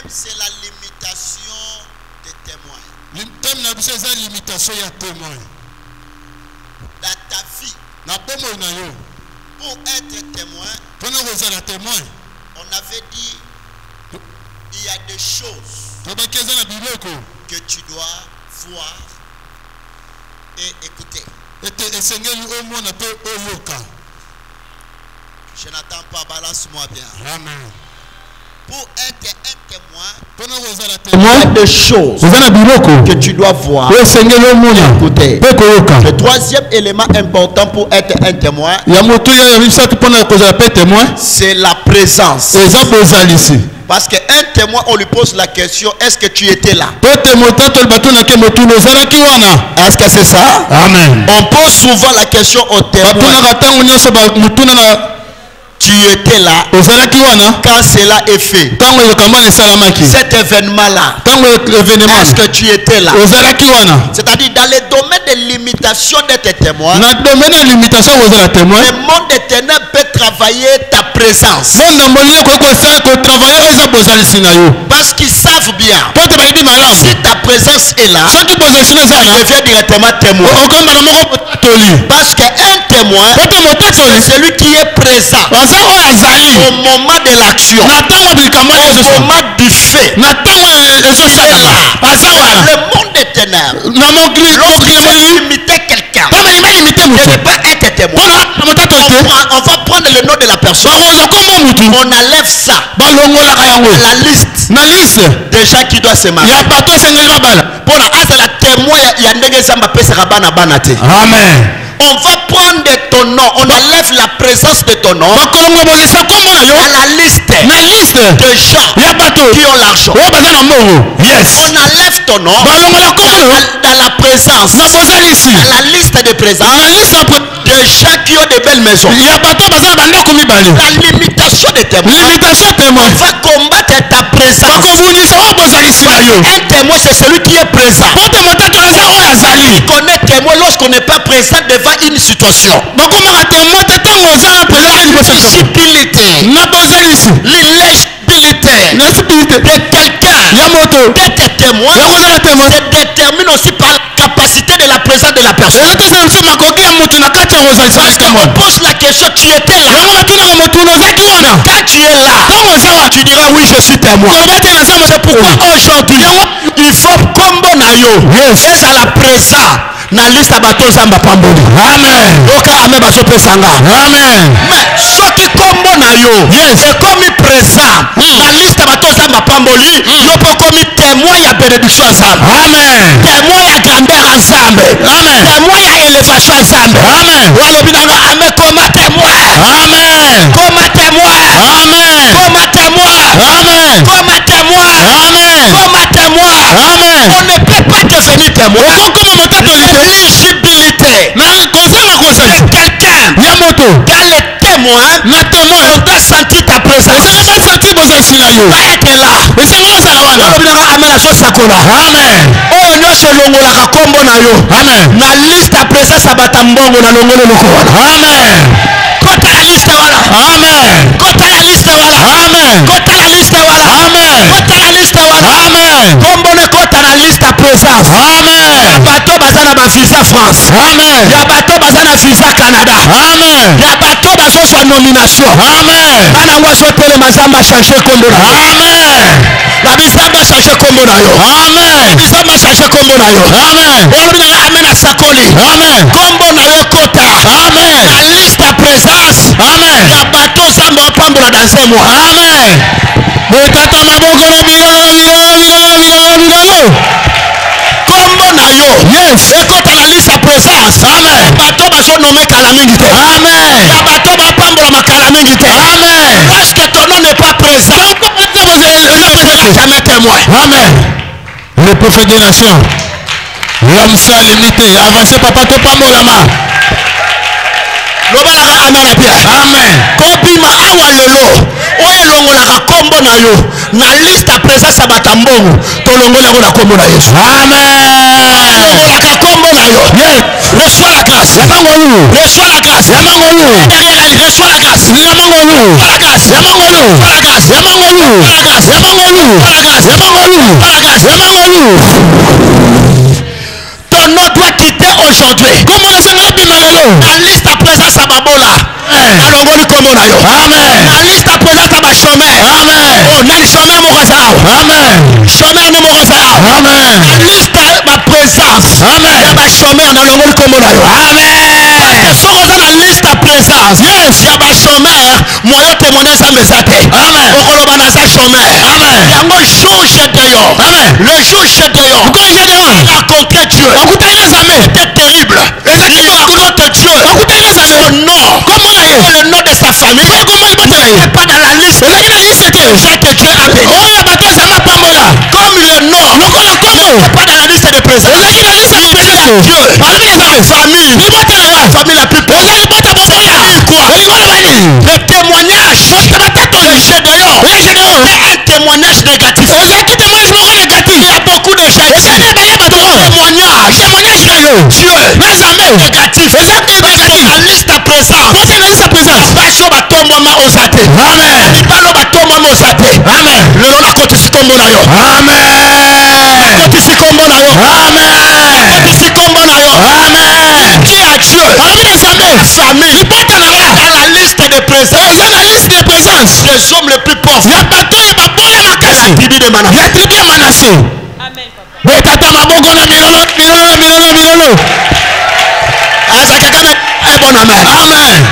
thème, c'est la limitation des témoins. Le thème n'a pas la limitation des témoins. Dans ta vie, pour être témoin, on avait dit il y a des choses que tu dois voir et écouter. Je n'attends pas, balance-moi bien. Amen. Pour être un témoin, il y a des choses que tu dois voir et écouter. Le troisième élément important pour être un témoin, c'est la présence. Parce qu'un témoin, on lui pose la question, est-ce que tu étais là? Est-ce que c'est ça? Amen. On pose souvent la question au témoin. Tu étais là quand cela est fait. Cet événement-là, est-ce que tu étais là? C'est-à-dire dans les domaines de limitation d'être témoin, le monde des ténèbres peut travailler ta présence. Parce qu'ils savent bien, si ta présence est là, tu deviens directement témoin. Parce qu'un témoin, c'est celui qui est présent au moment de l'action, au moment du fait. Le monde des ténèbres, lorsqu'il veut imiter quelqu'un, ne peut pas être témoin. On va prendre le nom de la personne, on enlève ça la liste des gens qui doivent se marier. Pour la témoin, il y a Amen. On va prendre ton nom, on enlève la présence de ton nom à la liste de gens qui ont l'argent. Yes. On enlève ton nom dans la présence, à la liste de présence de gens qui ont de belles maisons. La limitation des témoins, on va combattre ta présence. Un témoin, c'est celui qui est présent. Il connaît témoin lorsqu'on n'est pas présent devant une situation. L'illégibilité de quelqu'un d'être témoin se détermine aussi par la capacité de la présence de la personne. On pose la question, tu étais là? Quand tu es là, tu diras oui, je suis témoin. C'est pourquoi aujourd'hui il faut combo nayo et à la présence na liste bato zamba pamboli. Amen. Oka amen bato pesanga. Amen. Mais ce qui combo nayo c'est comme présent na liste bato zamba pamboli, yo peut comme témoin ya bénédiction zamba. Amen. Témoin ya grandeur zamba. Amen. Témoin ya élévation zamba. Amen. Walo binanga amen comme témoin. Amen. Comme témoin. Amen. Comme témoin. Amen. Comme témoin. Amen. Comme témoin. Amen. On ne peut pas devenir témoin. L'éligibilité de quelqu'un dans les témoins, on doit sentir ta présence. Pas être là. Amen. Oh no solongola kombo na yo. Amen. Na liste à présence abatambongo na longolo lokola. Amen. Kota la liste wala. Amen. Kota la liste wala. Amen. Kota la liste wala. Amen. Kota la liste wala. Amen. Kombo ne kota la liste à présence. Amen. Bato bazana ba visa France. Amen. Ya bato bazana visa Canada. Amen. Ya bato bazo sa nomination. Amen. Bana wazo tele mazamba changer kombo na. Amen. La bizamba changer kombo na yo. Amen. Bizamba changer kombo na yo. Amen. Olobi na amen asakoli. Amen. Kombo na yo kota. Amen. La liste à présence. Amen. Ya bato zamba pambola dans un mois. Amen. Botata maboko na bigalo. Kombo na yo. Yes. Ekota la liste à présence. Amen. Bato bazo nommer kalamingi te. Amen. Ya bato ba pambola makalamingi te. Amen. Lorsque ton nom n'est pas présent, jamais témoin. Amen. Le prophète des nations, l'homme seul limité, avancez papa to pambolama. Amen. Kobima awa lelo oye longola kombo na yo na liste à présence à batambongo to longola ko na kombo na Yesu. Amen. Longola kombo na yo. Reçois la grâce. Reçois la grâce. Reçois la grâce. La grâce. La grâce. La grâce. La grâce. Ton nom doit quitter aujourd'hui. La liste à présent, ça va bon là. alongoli kombo na yo. Amen. Na liste à présent ta ba chômeur. Amen. Oh nani chômeur mo kasao. Amen. Chômeur ni mo kasao. Amen. Na liste ba présence. Amen. Ya ba chômeur na longoli kombo na yo. Amen. Parce que so koza na liste à présence. Yes. Ya ba chômeur moyo témoigner ça me zate. Amen. Okoloba na sa chômeur. Amen. Yango jour j'étais yo. Amen. Le jour j'étais yo. Pourquoi j'étais yo? Il a rencontré Dieu. Okutana zame. C'était terrible. Il a rencontré Dieu. Okutana zame. Son nom. Comment le nom de sa famille n'est pas dans la liste que Dieu a béni. Comme le nom n'est pas dans la liste de présence. Dieu, sa famille la plus pauvre. Quoi? Le témoignage de Gédéon est un témoignage négatif. Il y a beaucoup de gens. Témoignage. Dieu négatif. La liste à présence. Baso batomboma ozate. Amen. Libalo batomboma ozate. Amen. Lelo na kotisi kombo na yo. Amen. Kotisi kombo na yo. Amen. Kotisi kombo na yo. Amen. Qui a Dieu? Amen. Famille. Dans la liste de présence. Dans la liste de présence. Les hommes les plus pauvres. Ya bato ya babola makasi. La tribu de Manassé. La tribu de Manassé. Amen. Betata maboko na milolo. Asa kakana bon amen. Amen.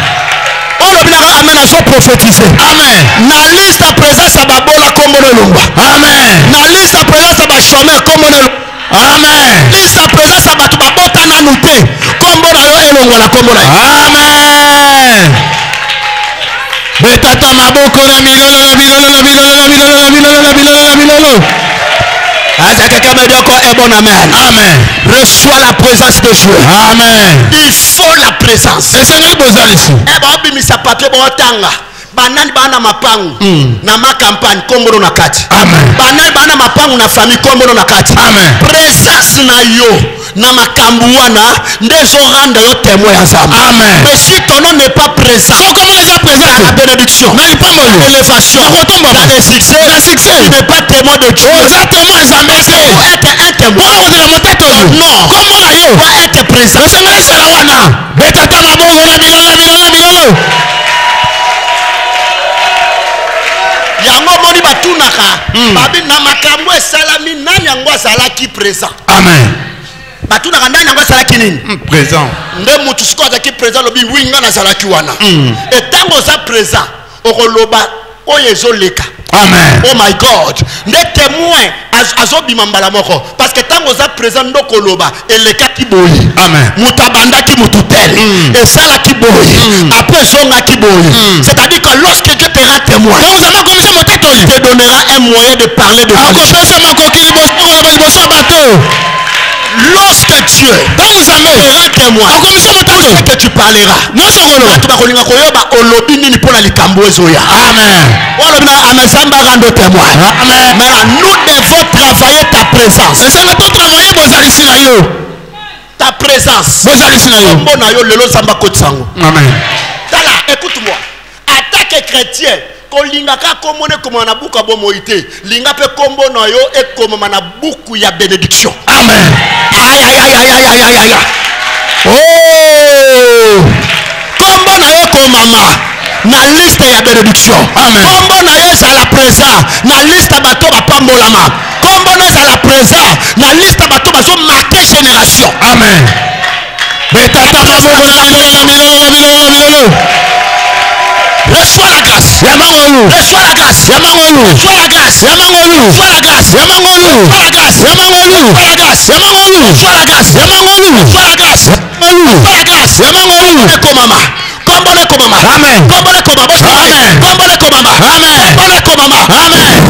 Amen a so prophétisé. Amen. Na liste à présence à babola comme lomba. Amen. Na liste à présence à ba chômeur comme amen. Liste à présence à batu babota na nuté comme na yo elongo na kombo na. Amen. Betata maboko na milolo. Amen. Reçois la présence de Dieu. Amen. Il faut la présence. Et c'est nous besoin ici. Eh ben on bimisa papier bon tanga. Banani bana mapangu na ma campagne kombo na kati. Amen. Banani bana mapangu na famille kombo na kati. Amen. Présence na yo na makambu wana ndezo rendre yo témoin ensemble. Amen. Mais si ton nom n'est pas présent, comment les présent? La bénédiction, l'élévation, la succès, tu n'es pas témoin de Dieu. Témoin ensemble. Pour être un témoin. Non. Comment na yo doit être présent. Betata mabongo na milolo. Yango moni batunaka babi na makambo esalami nani yango azalaki présent. Amen. Batunaka nani yango azalaki nini présent. Nde mutu siko azalaki présent lobi winga nazalaki wana etango za présent okoloba oyo ezoleka. Amen. Oh my God. Nde témoin azobima mbala moko parce que tango za présent ndoko loba eleka kiboyi. Amen. Mutabanda ki mututel et ça la kiboyi après zonga kiboyi. C'est-à-dire que lorsque Dieu te rend témoin, te donnera un moyen de parler de lorsque Dieu sera témoin, que tu parleras. Amen. Mais nous devons travailler ta présence. Ta présence. Amen. Écoute-moi. Attaque chrétien. Kolingaka komone comme na buka bomoité linga pe kombo na yo e comme na buku ya bénédiction. Amen. Aïe. Oh, kombo na yo comme mama na liste ya bénédiction. Amen. Kombo na yo za la présent na liste bato ba pambolama. Kombo na za la présent na liste bato ba so marquer génération. Amen. Betata maboko na milolo. Reçois la grâce. Reçois la grâce. Reçois la grâce. Reçois la grâce. Reçois la grâce. Reçois la grâce. Reçois la grâce. Reçois la grâce. Reçois la grâce. Kombole komama. Kombole komama. Amen. Kombole komama. Amen. Kombole komama. Amen. Kombole komama. Amen.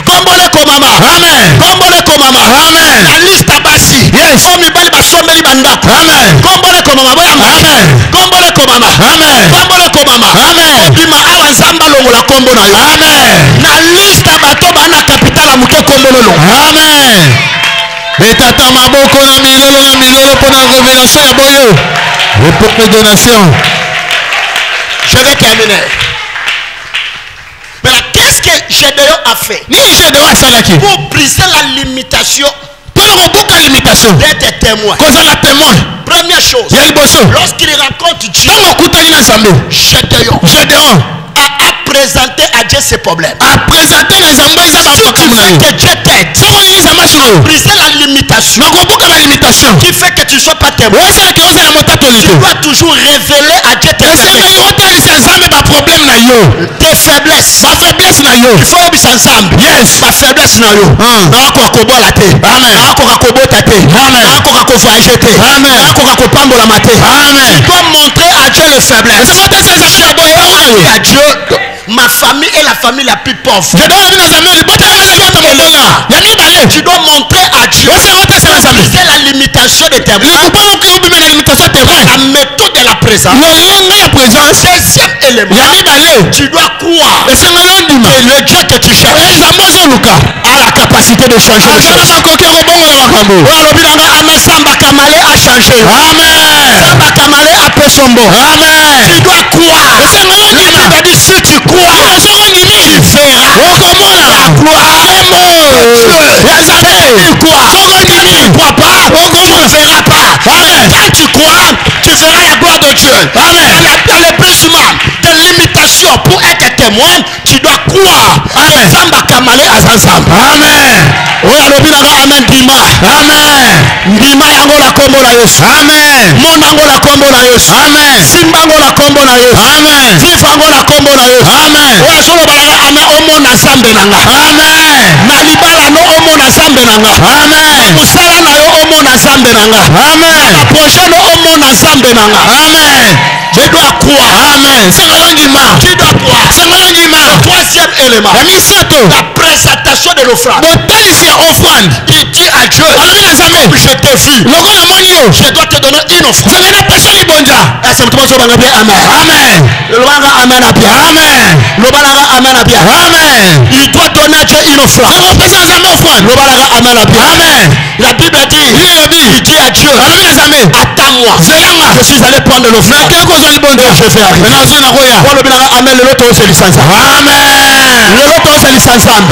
Kombole komama. Amen. Kombole komama. Amen. La liste abasi. Yes. Komi bali basomeli bandako. Amen. Kombole komama. Amen. Kombole komama. Amen. Kombole komama. Amen. Bima awa nzamba longola kombo na yo. Amen. Na liste bato bana capital amuke kombo lolo. Amen. Betata maboko na milolo pour la révélation ya boyo. Le peuple des nations. Je vais terminer. Mais qu'est-ce que Gédéon a fait? Ni Gédéon pour briser la limitation d'être témoin. Première chose, lorsqu'il rencontre Dieu, Gédéon a présenté à Dieu ses problèmes. Si tu veux que Dieu t'aide, briser la limitation qui fait que tu ne sois pas témoin, tu dois toujours révéler à Dieu tes faiblesses. Il faut être ensemble. Ma faiblesse na yo. Tu dois montrer à Dieu les faiblesses. À Dieu, ma famille est la famille la plus pauvre. Tu dois montrer à Dieu briser la limitation de tes mains. La méthode de la présence. Deuxième élément, tu dois croire que le Dieu que tu cherches a la capacité de changer les choses. Samba Kamale a changé. Samba Kamale a fait son bon. Tu dois croire. Si tu crois, tu verras la gloire de Dieu. Tu crois. Tu ne crois pas, tu ne verras pas. Quand tu crois, tu verras la gloire de Dieu. Dans le brisement de limitation pour être témoin, tu dois croire. Samba Kamale a ensemble. Amen. Amen. Dima. Amen. Dima yango la kombo na Yesu. Amen. Monango la kombo na Yesu. Amen. Simbango la kombo na Yesu. Amen. Fifango la kombo na Yesu. Amen. Oya solo balanga amen omo na zambe nanga. Amen. Na libala no omo na zambe nanga. Amen. Musala na yo omo na zambe nanga. Amen. Na projet no omo na zambe nanga. Amen. Je dois croire. Amen. Tu dois croire. Troisième élément. La présentation de l'offrande. Il dit à Dieu, comme je t'ai vu, je dois te donner une offrande. Est-ce que tu penses Amen. Amen. Amen. Amen. Il doit donner à Dieu une offrande. Amen. La Bible dit, il dit à Dieu, attends-moi. Je suis allé prendre l'offrande. Je vais arriver. Amen. Le loto c'est license. Amen. Le loto c'est license. Amen.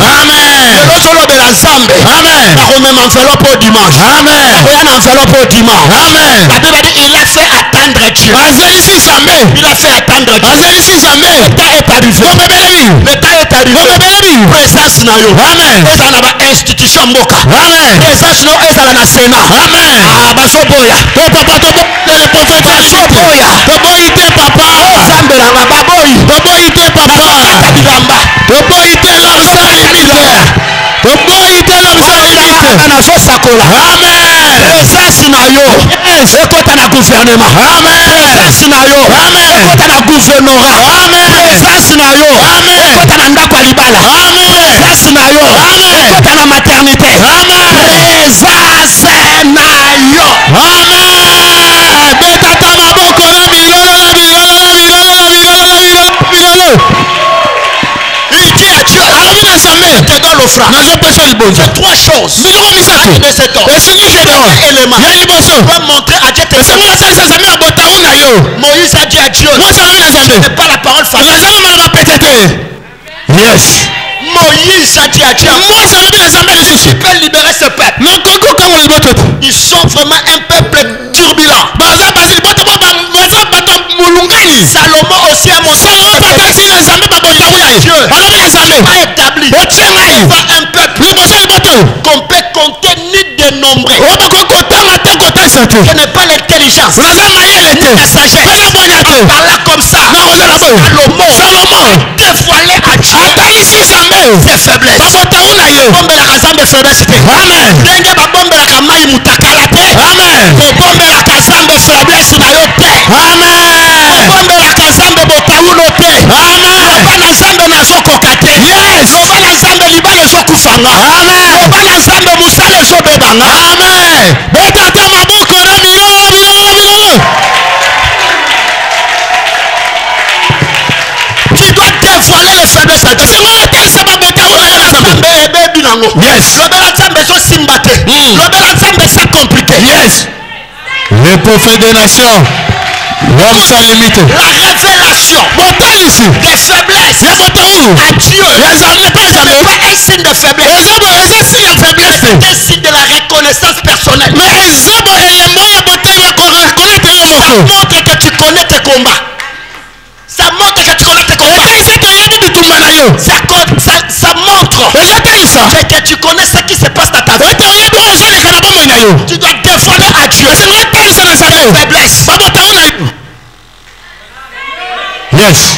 Le loto de la Zambe. Amen. La même enveloppe au dimanche. Amen. La enveloppe au dimanche. Amen. La Bible dit il a fait attendre Dieu. Il a fait attendre Dieu. L'état est arrivé. L'état est arrivé. Présence na yo. Amen. Eza na ba institution mboka. Amen. Présence no eza na Sénat. Amen. Ah bazoboya. To papa to le prophète bazoboya. To boyi te papa. Zambe na baboyi. To boyi te papa. Bilamba. To boyi te l'homme sans limite. To boyi te l'homme sans limite. Na so sakola. Amen. Présence na yo. Ekota na gouvernement. Amen. Présence na yo. Amen. Ekota na gouvernorat. Amen. Présence na yo. Amen. Ekota na ndako libala. Amen. Présence na yo. Amen. Ekota na maternité. Amen. Présence na yo. Amen. Betata maboko na bilolo. Il dit à Dieu, je te donne l'offrande. C'est trois choses. Élément. Tu dois montrer à Dieu tes Moïse a dit à Dieu, ce n'est pas la parole fatale. Yes. Moïse a dit à Dieu, tu peux libérer ce peuple. Ils sont vraiment un peuple turbulent. Salomon aussi a montré Dieu pas établi un peuple qu'on peut compter ni dénombrer. Ce n'est pas l'intelligence ni la sagesse. Parla comme ça. Salomon dévoilé à Dieu ses faiblesses. Bombelaka Zambe faiblesse te. Amen. Ndenge babombelaka mai mutakala te. Amen. Bombelaka Zambe faiblesse na yo te. Amen. Bombelaka Zambe botaulo te. Amen. Bana Zambe nazokoka te. Yes. Bana Zambe libala ezokufanga. Amen. Bana Zambe musala ezobebanga. Amen. Betata maboko na bilolo. Tu dois dévoiler les faiblesses à Dieu. Yes. Les prophètes des nations. L'homme sans limite. La révélation des faiblesses à Dieu n'est pas un signe de faiblesse. C'est un signe de la reconnaissance personnelle. Ça montre que tu connais tes combats. Ça montre que tu connais tes combats. Ça montre que tu connais ce qui se passe dans ta vie. Tu dois défendre à Dieu tes faiblesses. Yes.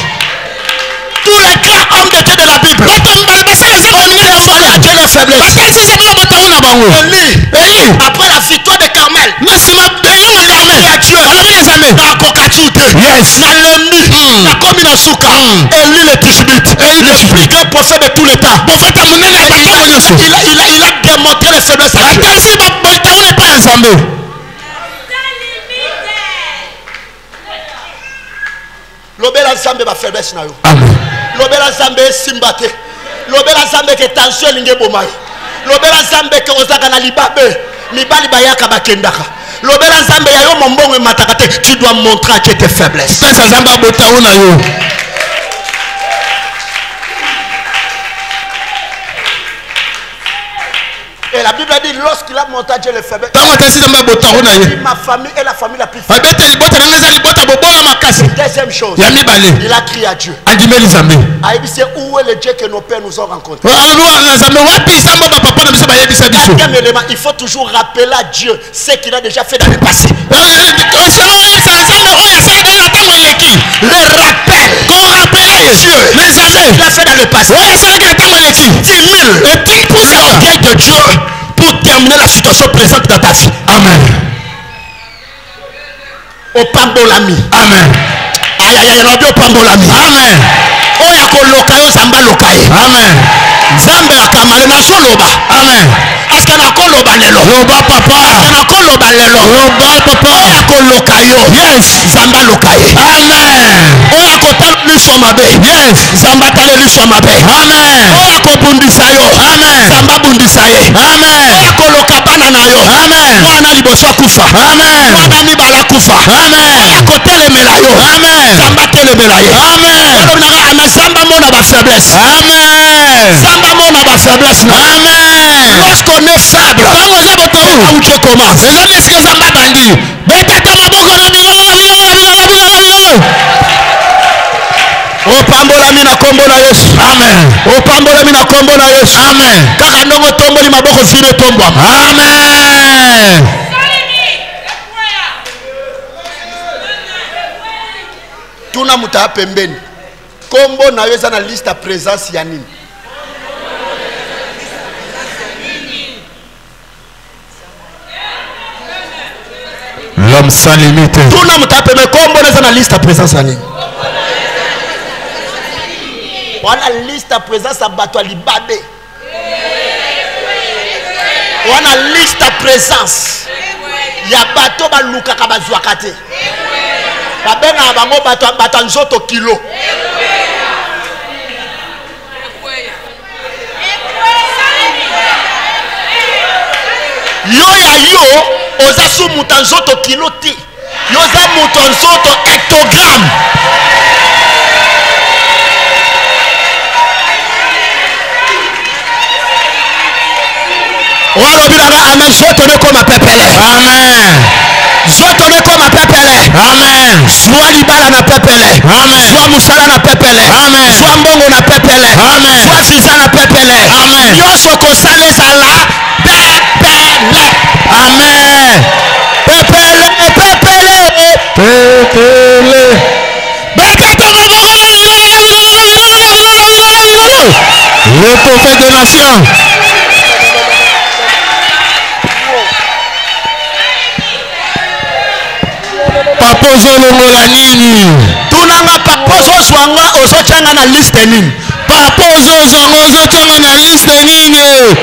Tous les grands hommes de Dieu de la Bible ont défendu à Dieu les faiblesses. Élie, après la victoire de Carmel, il a Dieu dans Kokachute. Yes. Élie le Tishbite, le plus grand prophète de tout le temps. Il a démontré les faiblesses à Dieu. Lobela Zambe ba faiblesse na yo. Amen. Lobela Zambe simbate. Lobela Zambe ke tension linge bomai. Lobela Zambe ke ozaka na libabe. Mibali bayaka bakendaka. Lobela Zambe ya yo mombongo matakate. Tu dois montrer que tes faiblesses. Pesa Zamba botao na yo. Et la Bible dit lorsqu'il a montré à Dieu les faiblesses, ma famille est la famille la plus faible. Deuxième chose, il a crié à Dieu. Il dit où est le Dieu que nos pères nous ont rencontré. Il faut toujours rappeler à Dieu ce qu'il a déjà fait dans le passé. Le rappel Dieu, ce qu'il a fait dans le passé. 10 000 l'orgueil de Dieu pour terminer la situation présente dans ta vie. Amen. Au pambolami. Amen. Aïe aïe aïe, au pambolami. Amen. Oya koloka yo zamba lokaye. Amen. Zambe akamale na soloba. Amen. Aske na koloba lelo. Loba papa. Aske na koloba lelo. Loba papa. Oya koloka yo. Yes. Zamba lokaye. Amen. Oya kotala liso mabe. Yes. Zamba tala liso mabe. Amen. Oya kobundisa yo. Amen. Zamba bundisa ye. Amen. Oya koloka bana na yo. Amen. Mwana liboso kufa. Amen. Mwana mibala kufa. Amen. Oya kotelemela yo. Amen. Zamba telemela ye. Amen. Amen. Zamba mona ba faiblesse. Amen. Zamba mona ba faiblesse. Amen. Lorsqu'on est faible, où Dieu commence. Opambola mina kombo na Yesu. Amen. Opambola mina kombo na Yesu. Amen. Kaka ndongo tomboli maboko vile tombwa. Amen. Tuna muta pembeni. Kombo na Yesu na liste ya présence ya nini? L'homme sans limite. Tuna muta pembeni kombo na na liste ya présence ya nini? Wana liste ya présence ya bato ya libabe. Wana liste ya présence ya bato balukaka bazwaka te. Babenga bango bato nzoto kilo. Yo ya yo oza su muta nzoto kilo te. Yo za muta nzoto hectogramme. Amen. Zoto ne koma pepele. Amen. Zoto ne koma pepele. Amen. Zwa libala na pepele. Amen. Zwa musala na pepele. Amen. Zwa mbongo na pepele. Amen. Zwa visa na pepele. Amen. Nyonso kosala ezala pepele. Amen. Pepele, pepele. Pepele. Le prophète des nations. Papa ozolongola nini? Tunanga papa ozozwanga ozotyanga na liste nini? Papa ozozwanga ozotyanga na liste nini?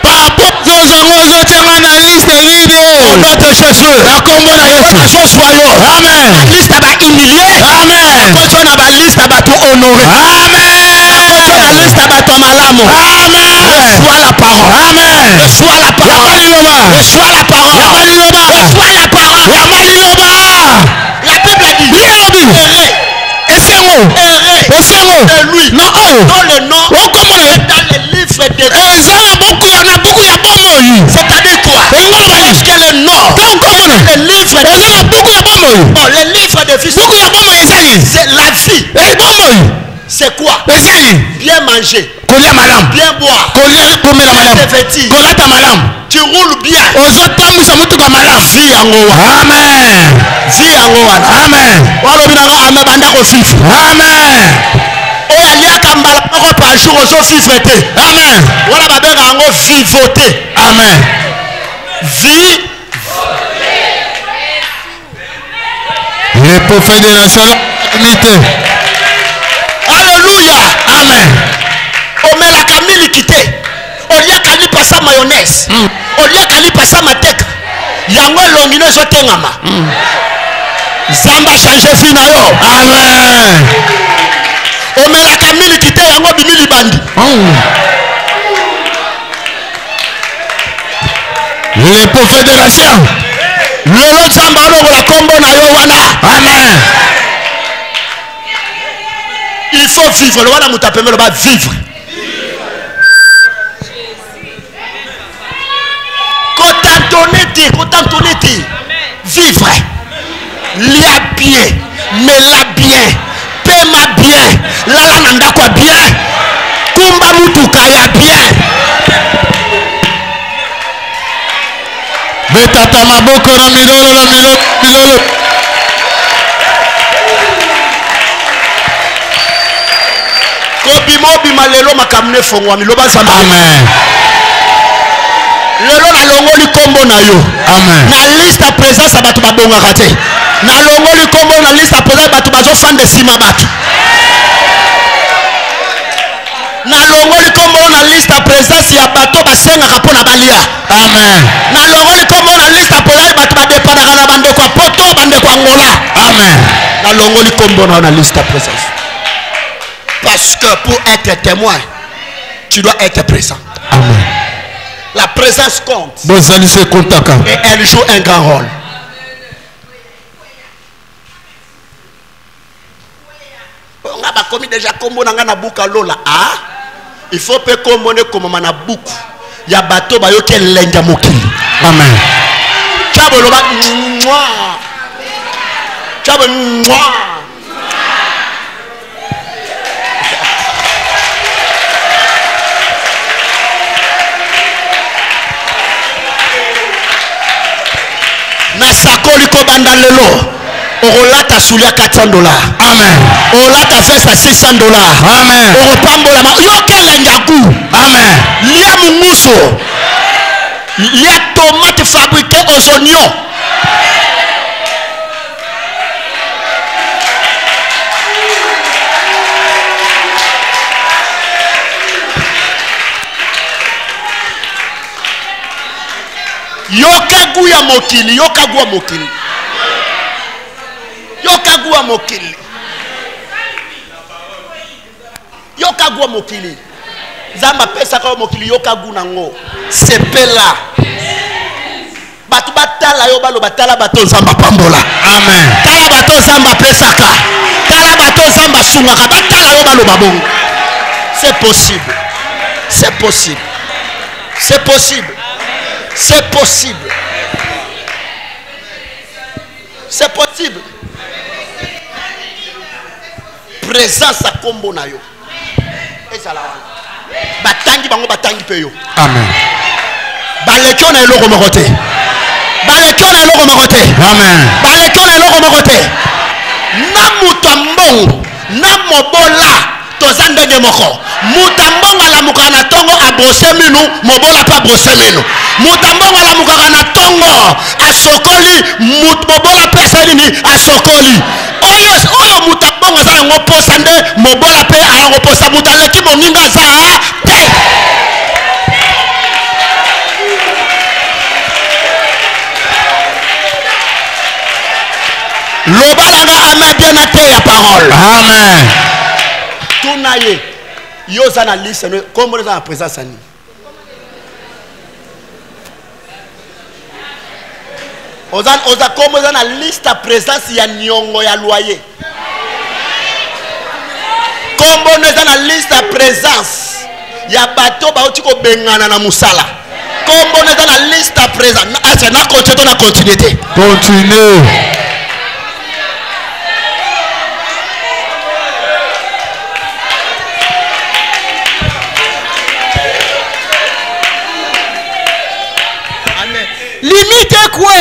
Papa ozozwanga ozotyanga na liste nini? Au nom de Jésus. Na kombo na Yesu. Azozwa yo. Amen. Na liste ba humilié. Amen. Akozwa na ba liste bato honoré. Amen. La liste bato malamu. Amen. Reçois la parole. Amen. Reçois la parole. Reçois la parole. Reçois la parole. Yamaliloba. La Bible dit Et c'est où? Et c'est où? de lui Non, oh. dans le nom Oh, comment? et dans les livres de vie. C'est-à-dire quoi? Est-ce que le nom le livre de vie? Oh, le livre de vie, c'est la vie. C'est quoi? Bien manger, bien boire, bien te vêtir, tu roules bien. Vie yango wana. Amen. Vie yango wana. Amen. Walobi nanga ame banda ko vivre. Amen. Oyo aliaka mbala moko par jour ozo vivre te. Amen. Wana babenga yango vivote. Amen. Vie. Les prophètes de la unité. Alléluia. Amen. Omelaka miliki te. Oliaka lipasa mayonnaise. Oliaka lipasa mateka. Yango elongi no ezotengama. Zamba change vie na yo. Amen. Omelaka miliki te yango bimili bandi. Les prophètes de la science. Lelo Zamba olongola kombo na yo wana. Amen. Il faut vivre. Le wana mutapemelo ba vivre. Cotantoneti. Vivre. Lia bien. Mela bien. Pema bien. Lala nanda kwa bien. Kumba mutuka ya bien. Betata maboko na milolo. Kobima lelo makamne fongwa miloba Zamba. Amen. Lelo na longoli kombo na yo. Amen. Na liste à présence à batu babongaka te. Na longoli kombo na liste à présence batu bazofanda sima batu. Na longoli kombo na liste à présence ya bato basengaka mpona balia. Amen. Na longoli kombo na liste à présence batu badepanaka na bandeko ya poto bandeko ya ngola. Amen. Na longoli kombo na liste à présence. Parce que pour être témoin, tu dois être présent. Amen. La présence compte. Et elle joue un grand rôle. On a commis déjà comme on a bouka lola. Ah, il faut que comme on est comme on a beaucoup. Il y a bateau ba yo kel lenga mokili. Amen. Chabo loba moi. Chabo moi. Na sakoli ko banda lelo. Orolata soulia $400. Amen. Orolata veste à $600. Amen. Oropambola ma yo kelenga ku. Amen. Lia munguso. Lia tomate fabriquée aux oignons. Yokagu ya mokili, yokagu ya mokili. Yokagu ya mokili. Yokagu ya mokili. Zamba pesa kwa mokili yokagu nango. Sepela. Batu batala yo balo batala bato zamba pambola. Amen. Tala bato zamba pesaka. Tala bato zamba sungaka batala yo balo babongo. C'est possible. C'est possible. C'est possible. C'est possible. C'est possible. Présence à combo na yo. Et ça la batangi bango batangi pe yo. Amen. Balekyo na eloko moko te. Balekyo na eloko moko te. Amen. Balekyo na eloko moko te. Na mutu mbongo na mobola toza ndenge moko. Mutambongo la mukana tongo a brosse minu, mobola pa brosse minu. Mutambongo la mukana na tongo a sokoli, mobola pesa nini a sokoli. Oyo mutambongo za ngo posa nde mobola pe a ngo posa mutaleki moninga za te. Lobalanga amabien na te ya parole. Amen. Tunaye yoza na liste no comme dans la présence ani. Oza comme dans la liste à présence ya nyongo ya loyer. Kombo neza na liste à présence. Ya bato bauti ko bengana na musala. Kombo neza na liste à présence. Na continuer na continuité. Continuez. Amen. Limite quoi?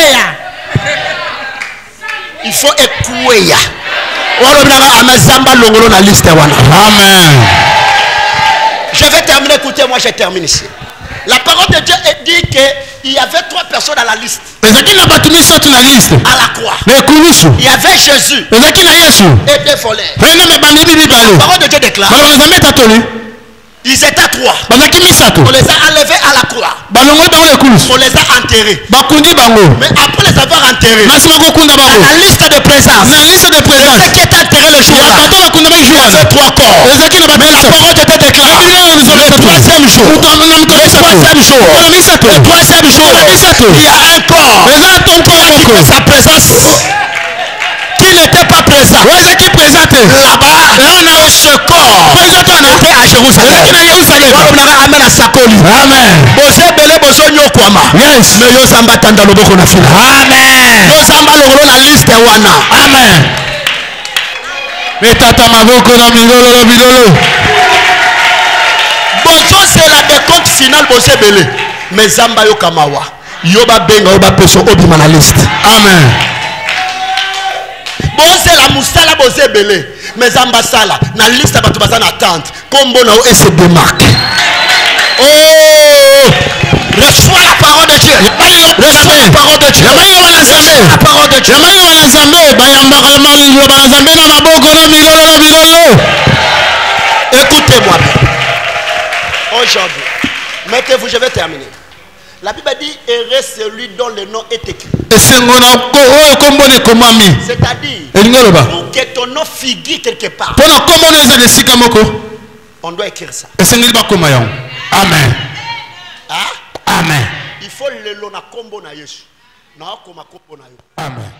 Il faut écouer. Amen. Je vais terminer, écoutez, moi je termine ici. La parole de Dieu dit qu'il y avait 3 personnes dans la liste. À la croix. Il y avait Jésus et 2 voleurs. La parole de Dieu déclare. Ils étaient 3. On les a enlevés à la croix. On les a enterrés. Mais après les avoir enterrés, dans la liste de présence, ceux qui étaient enterrés le jour-là, il y avait 3 corps. Mais la parole de Dieu déclare. Le troisième jour, il y a un corps qui fait sa présence. Qui n'était pas présent là-bas, ce corps était à Jérusalem. Amen. C'est la décompte finale. Mais Zamba yo kamawa. Yoba benga yoba peso obi manaliste. Amen. Bose la musala bose belé. Mais Zamba sala na liste ba tu bazana attente. Kombo na o se démarque. Oh! Reçois la parole de Dieu. Reçois la parole de Dieu. La parole de Dieu. Écoutez-moi bien. Aujourd'hui, mettez-vous, je vais terminer. La Bible dit heureux celui dont le nom est écrit. C'est-à-dire, pour que ton nom figure quelque part, on doit écrire ça. Amen. Hein? Amen. Il faut le nom na kombo na Yesu. Na kombo na yo. Amen.